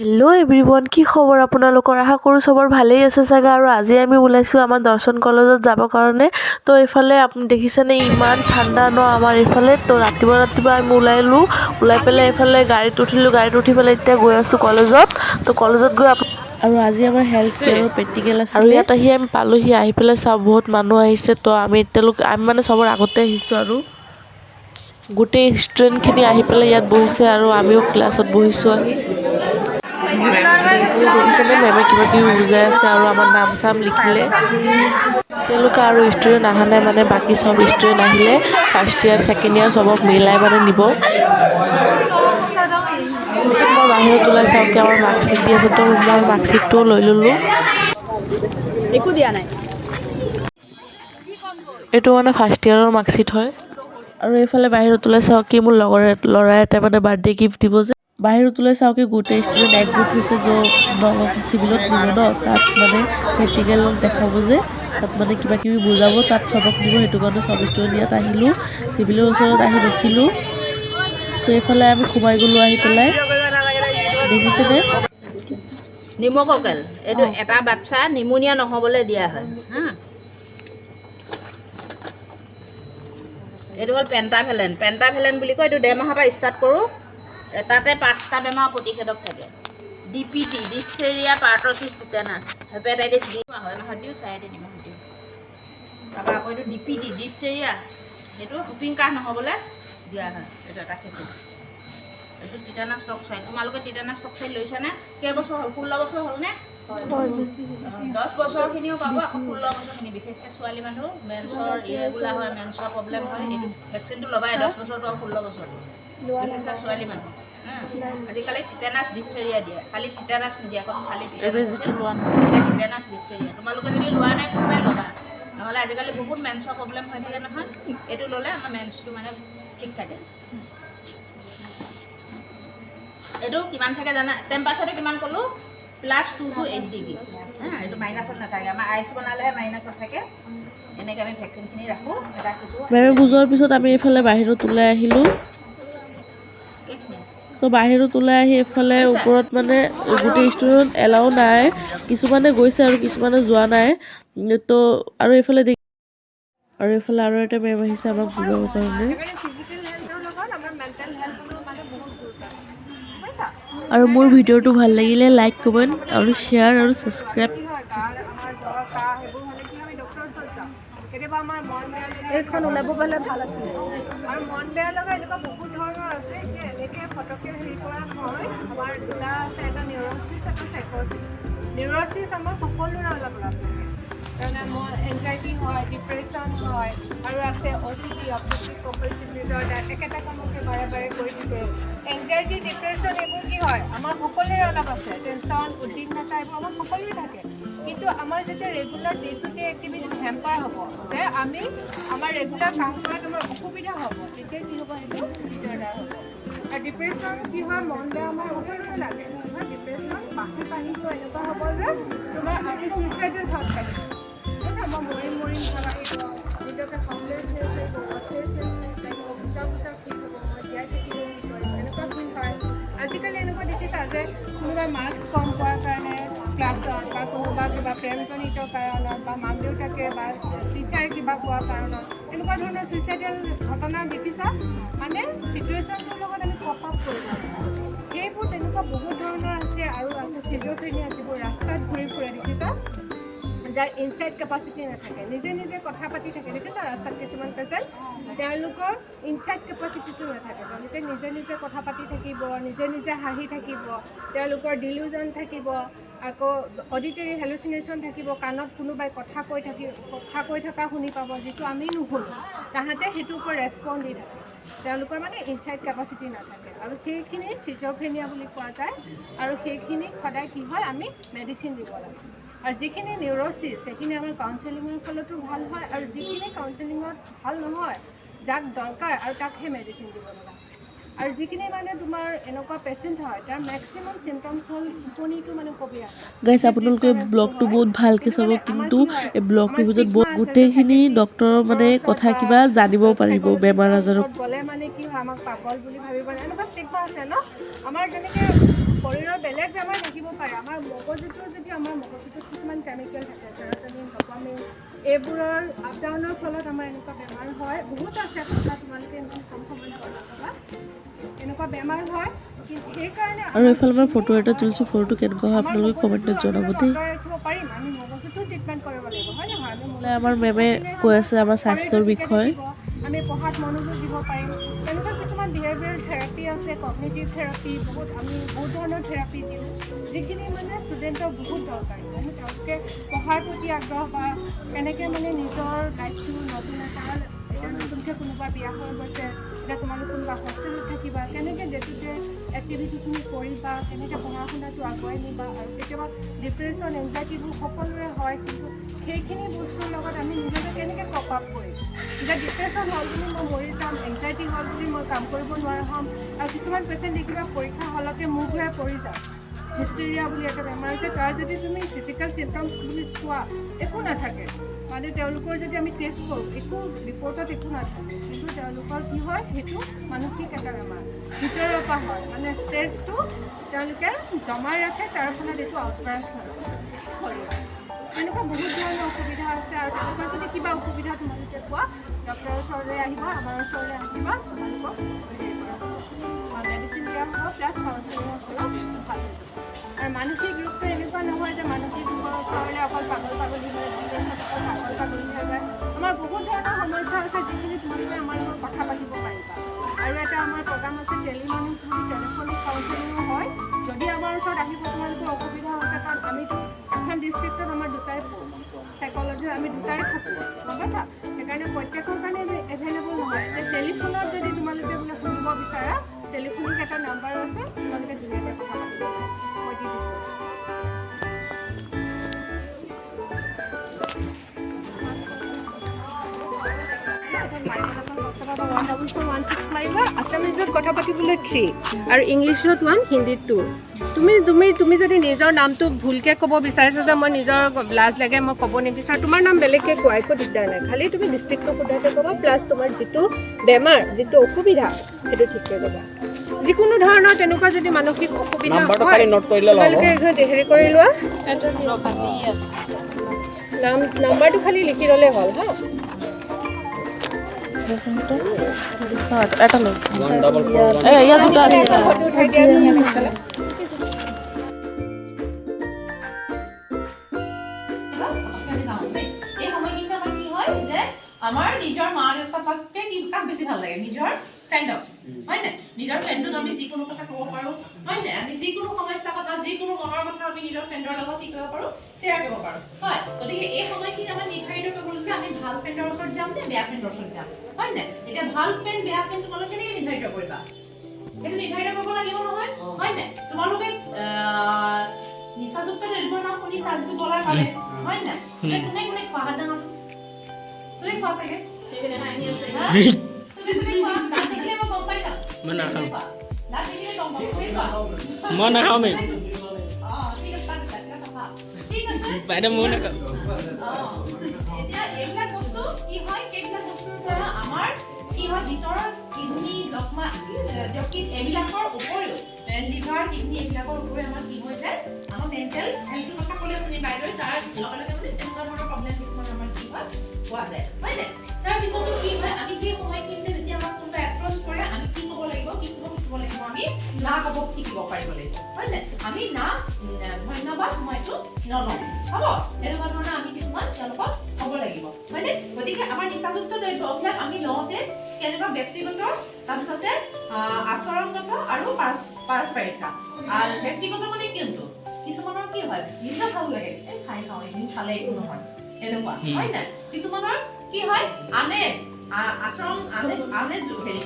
Hello' everyone, কি খবৰ আপোনালোকৰ? আশা কৰোঁ চবৰ ভালেই আছে চাগে। আৰু আজি আমি ওলাইছোঁ আমাৰ দৰ্শন কলেজত যাবৰ কাৰণে। তো এইফালে আপুনি দেখিছেনে ইমান ঠাণ্ডা ন আমাৰ এইফালে। তো ৰাতিপুৱা আমি ওলাই পেলাই এইফালে গাড়ীত উঠিলোঁ। গাড়ীত উঠি পেলাই এতিয়া গৈ আছোঁ কলেজত। তো কলেজত গৈ আৰু আজি আমাৰ হেল্থ কেয়াৰৰ প্ৰেক্টিকেল আছিল আৰু ইয়াত আহি আমি পালোহি। আহি পেলাই চাওঁ বহুত মানুহ আহিছে। তো আমি মানে চবৰ আগতে আহিছোঁ আৰু গোটেই ষ্টুডেণ্টখিনি আহি পেলাই ইয়াত বহিছে আৰু আমিও ক্লাছত বহিছোঁ আহি। এইফালে দেখিছেনে মেমে কিবা কিবি বুজাই আছে আৰু আমাৰ নাম চাম লিখিলে। তেওঁলোকে আৰু ষ্টুডেণ্ট অহা নাই, মানে বাকী চব ষ্টুডেণ্ট আহিলে ফাৰ্ষ্ট ইয়াৰ ছেকেণ্ড ইয়াৰ চবক মিলাই মানে নিব। তাৰপিছত মই বাহিৰত ওলাই চাওঁ কি আমাৰ মাৰ্কশ্বিট দি আছে। তো মই মাৰ্কশ্বিটটোও লৈ ল'লোঁ। একো দিয়া নাই। এইটো মানে ফাৰ্ষ্ট ইয়াৰৰ মাৰ্কশ্বিট হয়। আৰু এইফালে বাহিৰত ওলাই চাওঁ কি মোৰ ল'ৰা এটাই মানে বাৰ্থডে গিফ্ট দিব যে। বাহিৰত ওলাই চাওঁ কি গোটেই ষ্টুডেণ্ট একগোট হৈছে চিভিলত নিব ন, তাত মানে প্ৰেক্টিকেলত দেখাব যে। তাত মানে কিবা কিবি বুজাব, তাত চবক নিব। সেইটো কাৰণে চব ষ্টুডেণ্ট ইয়াত আহিলোঁ। চিভিলৰ ওচৰত আহি ৰখিলোঁ। তো এইফালে আমি সোমাই গ'লোঁ আহি পেলাই। দেখিছেনে? নিমখকেল এইটো এটা বাচ্চা নিমুনিয়া নহ'বলৈ দিয়া হয় হা। এইটো হ'ল পেণ্টাভেলেন বুলি কয়। এইটো 1.5 মাহৰ পৰা ষ্টাৰ্ট কৰোঁ। তাতে 5টা বেমাৰৰ প্ৰতিষেধক থাকে। DPT, diphtheria, pertussis, tetanus, hepatitis B মাহত দিওঁ, 3.5 মাহত দিওঁ। তাৰপৰা আকৌ এইটো DPT, ডিফথেৰিয়া, সেইটো হুপিং কাহ নহ'বলৈ দিয়া হয়। এইটো এটা খেতি। এইটো টিটেনাছ টক্সাইড। তোমালোকে টিটেনাছ টক্সাইড লৈছানে? কেইবছৰ হ'ল? 16 বছৰ হ'লনে? 10 বছৰখিনিও পাব, আকৌ 16 বছৰখিনি। বিশেষকৈ ছোৱালী মানুহ মেন্সৰ ইৰেগুলাৰ হয়, মেন্সৰ প্ৰব্লেম হয়, এইটো ভেকচিনটো ল'বাই 10 বছৰটো আৰু 16 বছৰটো। বিশেষকৈ ছোৱালী মানুহ। আজিকালি টিটেনাছ ডিফথেৰিয়া দিয়ে, খালি টিটেনাছ নিদিয়ে। আকৌ খালি টিটেনাছ ডিফথেৰিয়া। তোমালোকে যদি লোৱা নাই কোনোবাই ল'বা, নহ'লে আজিকালি বহুত মেন্সৰ প্ৰব্লেম হৈ থাকে নহয়। এইটো ল'লে আমাৰ মেন্সটো মানে ঠিক থাকে। এইটো কিমান থাকে জানা? টেম্পাৰেচাৰটো কিমান ক'লোঁ? +2 to 8 ডিগ্ৰী। এইটো মাইনাছত নাথাকে। আমাৰ আইচ বনালেহে মাইনাছত থাকে। এনেকৈ আমি ভেকচিনখিনি ৰাখোঁ। মেমে বুজোৱাৰ পিছত আমি এইফালে বাহিৰত ওলাই আহিলোঁ। তো বাহিৰত ওলাই আহি এইফালে ওপৰত মানে গোটেই ষ্টুডেণ্ট এলাও নাই। কিছুমানে গৈছে আৰু কিছুমানে যোৱা নাই। তো আৰু এইফালে আৰু এটা মেম আহিছে আমাক বুজাবৰ কাৰণে। আৰু মোৰ ভিডিঅ'টো ভাল লাগিলে লাইক, কমেণ্ট আৰু শ্বেয়াৰ আৰু ছাবস্ক্ৰাইব। কেতিয়াবা আমাৰ মন বেয়া এইখন ওলাব পালে ভাল আছিল। আৰু মন বেয়া লগা এনেকুৱা বহুত ধৰণৰ আছে যে এনেকৈ ফটককৈ হেৰি কৰা নহয়। আমাৰ দুটা আছে, এটা নিউৰ'চিছ, এটা চাইক'চিছ। নিউৰ'চিছ আমাৰ সকলোৰে অলপ অলপ থাকে। তাৰমানে মোৰ এনজাইটি হয়, ডিপ্ৰেশ্যন হয়, আৰু আছে OCD, অবচেছিভ কম্পালছিভ ডিছঅৰ্ডাৰ। একেটা কামকে বাৰে বাৰে কৰি থাকে। এনজাইটি, ডিপ্ৰেশ্যন এইবোৰ কি হয়? আমাৰ সকলোৰে অলপ আছে। টেনশ্যন, উদ্বিগ্নতা এইবোৰ আমাৰ সকলোৰে থাকে। কিন্তু আমাৰ যেতিয়া ৰেগুলাৰ ডে টু ডে এক্টিভিটিত হেম্পাৰ হ'ব, যে আমি আমাৰ ৰেগুলাৰ কাম কৰাত আমাৰ অসুবিধা হ'ব, তেতিয়া কি হ'ব? সেইটো ডিছঅৰ্ডাৰ হ'ব। আৰু ডিপ্ৰেশ্যন কি হয়? মন বেয়া আমাৰ সকলোৰে লাগে। ডিপ্ৰেশ্যন বাঢ়ি গৈ এনেকুৱা হ'ব যে তোমাৰ আমি ছুইচাইডেল থটছ আহিব। মই মৰিম ভাব আহিব, নিজকে হপলেছনেছ লাগিব, ৱৰ্থলেছনেছ লাগিব, বুজা কি হ'ব, মই জীয়াই থাকিব বিচাৰিম, এনেকুৱা ফিল হয়। আজিকালি এনেকুৱা দেখিছা যে কোনোবাই মাৰ্কছ কম পোৱাৰ কাৰণে ক্লাছত, বা কোনোবা কিবা প্ৰেমজনিত কাৰণত, বা মাক দেউতাকে বা টিচাৰে কিবা কোৱা কাৰণত এনেকুৱা ধৰণৰ ছুইচাইডেল ঘটনা দেখিছা? মানে চিটুৱেশ্যনটোৰ লগত আমি কপ আপ কৰিব নোৱাৰোঁ। সেইবোৰ তেনেকুৱা বহুত ধৰণৰ আছে। আৰু আছে চিজোফ্ৰেনিয়া, যিবোৰ ৰাস্তাত ঘূৰি ফুৰে দেখিছা? যাৰ ইনচাইড কেপাচিটি নাথাকে, নিজে কথা পাতি থাকে। দেখিছা ৰাস্তাত কিছুমান পেচেণ্ট, তেওঁলোকৰ ইনচাইড কেপাচিটিটো নাথাকে। তেওঁলোকে নিজে কথা পাতি থাকিব, নিজে হাঁহি থাকিব, তেওঁলোকৰ ডিলিউজন থাকিব, আকৌ অডিটৰী হেলুচিনেশ্যন থাকিব, কাণত কোনোবাই কথা কৈ থকা শুনি পাব, যিটো আমি নুশুনো। তাহাঁতে সেইটোৰ ওপৰত ৰেছপণ্ড দি থাকে। তেওঁলোকৰ মানে ইনচাইড কেপাচিটি নাথাকে, আৰু সেইখিনি চিজোফ্ৰেনিয়া বুলি কোৱা যায়। আৰু সেইখিনিক সদায় কি হয়? আমি মেডিচিন দিব লাগে। আৰু যিখিনি নিউৰ'চিছ সেইখিনি আমাৰ কাউন্সেলিঙৰ ফলতো ভাল হয়, আৰু যিখিনি কাউন্সেলিঙত ভাল নহয়, যাক দৰকাৰ আৰু তাকহে মেডিচিন দিব লগা হয়। আৰু যিখিনি মানে তোমাৰ এনেকুৱা পেচেণ্ট হয় তাৰ মেক্সিমাম চিমটমছ হ'ল টোপনিটো মানে কমি আহে গাইছ আপোনালোকে ব্লগটো বহুত ভালকৈ চাব, কিন্তু এই ব্লগটোৰ ভিতৰত গোটেইখিনি ডক্টৰৰ মানে কথা কিবা জানিব পাৰিব বেমাৰ আজাৰৰ। গ'লে মানে কি হয় আমাক পাগল বুলি ভাবিব এনেকুৱা ষ্টিগমা আছে ন। আমাৰ যেনেকৈ শৰীৰৰ বেলেগ বেমাৰ থাকিব পাৰে, আমাৰ মগজুটোৰ যদি আমাৰ মগজুটোত কিছুমান কেমিকেল থাকে, চেৰ'টনিন, ডপামিন, এইবোৰৰ আপ ডাউনৰ ফলত আমাৰ এনেকুৱা বেমাৰ হয়। বহুত আছে কথা, তোমালোকে ইমান কম সময়ত নাপাবা, এনেকুৱা বেমাৰ হয়। কিন্তু সেইকাৰণে আৰু এইফালে মই ফটো এটা তুলিছোঁ, ফটোটো কেনেকুৱা হয় আপোনালোকে কমেণ্টত জনাব দেই। ৰাখিব পাৰিম, আমি মগজুটো ট্ৰিটমেণ্ট কৰিব লাগিব, হয় নহয়? আমাৰ মেমে কৈ আছে আমাৰ স্বাস্থ্যৰ বিষয়ে। আমি পঢ়াত মনোযোগ দিব পাৰিম। তেনেকুৱা কিছুমান বিহেভিয়াৰ থেৰাপি আছে, কগনিটিভ থেৰাপি, আমি বহুত ধৰণৰ থেৰাপি দিওঁ, যিখিনি মানে ষ্টুডেণ্টক বহুত দৰকাৰী। মানে তেওঁলোকে পঢ়াৰ প্ৰতি আগ্ৰহ বা কেনেকৈ মানে নিজৰ লাইফটো নতুন এটা, এতিয়া নতুনকৈ কোনোবা বিয়া হৈ গৈছে, এতিয়া তোমালোক কোনোবা হোষ্টেলত থাকিবা, কেনেকৈ ডে টু ডে এক্টিভিটিখিনি কৰিবা, কেনেকৈ পঢ়া শুনাটো আগুৱাই নিবা। আৰু কেতিয়াবা ডিপ্ৰেশ্যন, এনজাইটিবোৰ সকলোৰে হয়, কিন্তু সেইখিনি বস্তুৰ লগত আমি নিজকে কেনেকৈ কপ আপ কৰিম। এতিয়া ডিপ্ৰেশ্যন হ'ল বুলি মই মৰি যাম, এনজাইটি হ'ল বুলি মই কাম কৰিব নোৱাৰা হ'ম। আৰু কিছুমান পেচেণ্ট দেখিবা পৰীক্ষা হলতে মুখ ঘূৰাই পৰি যায়। হিষ্টেৰিয়া বুলি এটা বেমাৰ আছে, তাৰ যদি তুমি ফিজিকেল চিমটমছ বুলি চোৱা একো নাথাকে, মানে তেওঁলোকৰ যদি আমি টেষ্ট কৰোঁ একো ৰিপৰ্টত একো নাথাকে, কিন্তু তেওঁলোকৰ কি হয় সেইটো মানসিক এটা বেমাৰ ভিতৰৰ পৰা হয়, মানে ষ্ট্ৰেছটো তেওঁলোকে জমাই ৰাখে, তাৰ ফলত এইটো আউটবাৰ্ষ্ট হয়। এনেকুৱা বহুত ধৰণৰ অসুবিধা আছে। আৰু তেনেকুৱা যদি কিবা অসুবিধা তোমালোকে পোৱা ডক্টৰৰ ওচৰলৈ আহিবা, আমাৰ ওচৰলৈ আহিবা, তোমালোকক মেডিচিন দিয়া হ'ব, প্লাছ কাউন্সেলিঙৰ ওচৰত ভাল হৈ যাব। আৰু মানসিক ৰোগটো এনেকুৱা নহয় যে মানসিক ৰোগৰ ওচৰলৈ অকল পাগল পাগলী হৈ পাগল পাগলী হৈ যায়। আমাৰ বহুত ধৰণৰ সমস্যা আছে, যিখিনি তোমালোকে আমাৰ লগত কথা পাতিব পাৰিবা। আৰু এটা আমাৰ প্ৰগ্ৰাম আছে টেলিমানুছ বুলি, টেলিফোনিক কাউন্সেলিঙো হয়। যদি আমাৰ ওচৰত আহিব তোমালোকৰ অসুবিধা হৈছে, কাৰণ আমিতো এখন ডিষ্ট্ৰিক্টত আমাৰ দুটাই প'ষ্ট, চাইক'লজিত আমি দুটাই থাকোঁ, গম পাইছা? সেইকাৰণে প্ৰত্যেকৰ কাৰণে এভেইলেবল নহয়। এতিয়া টেলিফোনত যদি তোমালোকে বোলে শুনিব বিচাৰা, টেলিফোনিক এটা নাম্বাৰ আছে, তোমালোকে ধুনীয়াকৈ কথা পাতিব পাৰা, মই দি দিছোঁ। আছামিজত কথা পাতিবলৈ 3 আৰু ইংলিছত 1, হিন্দীত 2। তুমি যদি নিজৰ নামটো ভুলকৈ ক'ব বিচাৰিছা যে মই নিজৰ লাজ লাগে মই ক'ব নিবিচাৰোঁ, তোমাৰ নাম বেলেগকৈ কোৱা একো দিগদাৰ নাই, খালি তুমি ডিষ্ট্ৰিক্টটো শুদ্ধকৈ ক'বা, প্লাছ তোমাৰ যিটো বেমাৰ, যিটো অসুবিধা সেইটো ঠিককৈ ক'বা। যিকোনো ধৰণৰ তেনেকুৱা যদি মানসিক অসুবিধা হয় তোমালোকে হেৰি কৰি লোৱা, নাম্বাৰটো খালি লিখি ল'লে হ'ল হা। এটা লৈ ফটো উঠাই দিয়া। আমাৰ নিজৰ মা দেউতাকে কাক বেছি ভাল লাগে? নিজৰ ফ্ৰেণ্ডক, হয় নাই? নিজৰ ফ্ৰেণ্ডক আমি যিকোনো কথা ক'ব পাৰোঁ, হয় নাই? আমি যিকোনো সমস্যা কথা, যিকোনো মনৰ কথা আমি নিজৰ ফ্ৰেণ্ডৰ লগত কি কৰিব পাৰোঁ? শ্বেয়াৰ কৰিব পাৰোঁ, হয়? গতিকে এই সময়খিনি আমাৰ নিৰ্ধাৰিত কৰিব যে আমি ভাল ফ্ৰেণ্ডৰ ওচৰত যাম নে বেয়া ফ্ৰেণ্ডৰ ওচৰত যাম, হয় নাই? এতিয়া ভাল ফ্ৰেণ্ড বেয়া ফ্ৰেণ্ড তোমালোকে কেনেকৈ নিৰ্ধাৰিত কৰিবা? সেইটো নিৰ্ধাৰিত কৰিব লাগিব নহয়, হয় নাই? তোমালোকে নিচাযুক্ত দ্ৰব্যৰ নাম শুনিছা, যিটো বলা কালে, হয় নাই? কোনে কোনে খোৱা হাত দাঙাচোন, চবেই খোৱা চাগে? আহি আছে চবেই খোৱা, দাঁত দেখিলে মই গম পাই যাম। মই নাখাওঁ, দাঁত দেখিলে গম পাম, চবেই খোৱা। মই নাখাওঁ মেম। ঠিক আছে, তাত চাফা। ঠিক আছে বাইদেউ, মই নাখাওঁ। এতিয়া এইবিলাক বস্তু কি হয়, সেইবিলাক বস্তুৰ পৰা আমাৰ কি হয়, ভিতৰৰ কিডনী, যক্ষ্মা, যকৃত এইবিলাকৰ উপৰিও লিভাৰ, কিডনী এইবিলাকৰ উপৰিও আমাৰ কি হৈ যায়, আমাৰ মেণ্টেল হেল্থৰ কথা ক'লে শুনি বাইদেউ, তাৰ লগে লগে মানে তেনেকুৱা ধৰণৰ প্ৰব্লেম কিছুমান আমাৰ কি হয় পোৱা যায়, হয় নাই? তাৰপিছতো কি হয়, আমি সেই সময়খিনিতে যেতিয়া আমাক কোনোবা এপ্ৰ'চ কৰে, আমি কি ক'ব লাগিব, কি শিকিব লাগিব, আমি না ক'ব শিকিব পাৰিব লাগিব, হয় নাই? আমি না ধন্যবাদ মই এইটো নলওঁ, হ'ব? এনেকুৱা ধৰণৰ আমি কিছুমান তেওঁলোকক ক'ব লাগিব, হয়নে? গতিকে আমাৰ নিচাযুক্ত দ্ৰব্যবিলাক আমি লওঁতে কেনেকুৱা ব্যক্তিগত, তাৰপিছতে আচৰণগত আৰু পাৰস্পৰিক। আৰু ব্যক্তিগত মানে কিন্তু কিছুমানৰ কি হয়, নিজৰ ভাল লাগে, খাই চাওঁ, এদিন খালে একো নহয়, এনেকুৱা, হয় নাই? কিছুমানৰ কি হয়, আনে আচৰণ, আনে হেৰি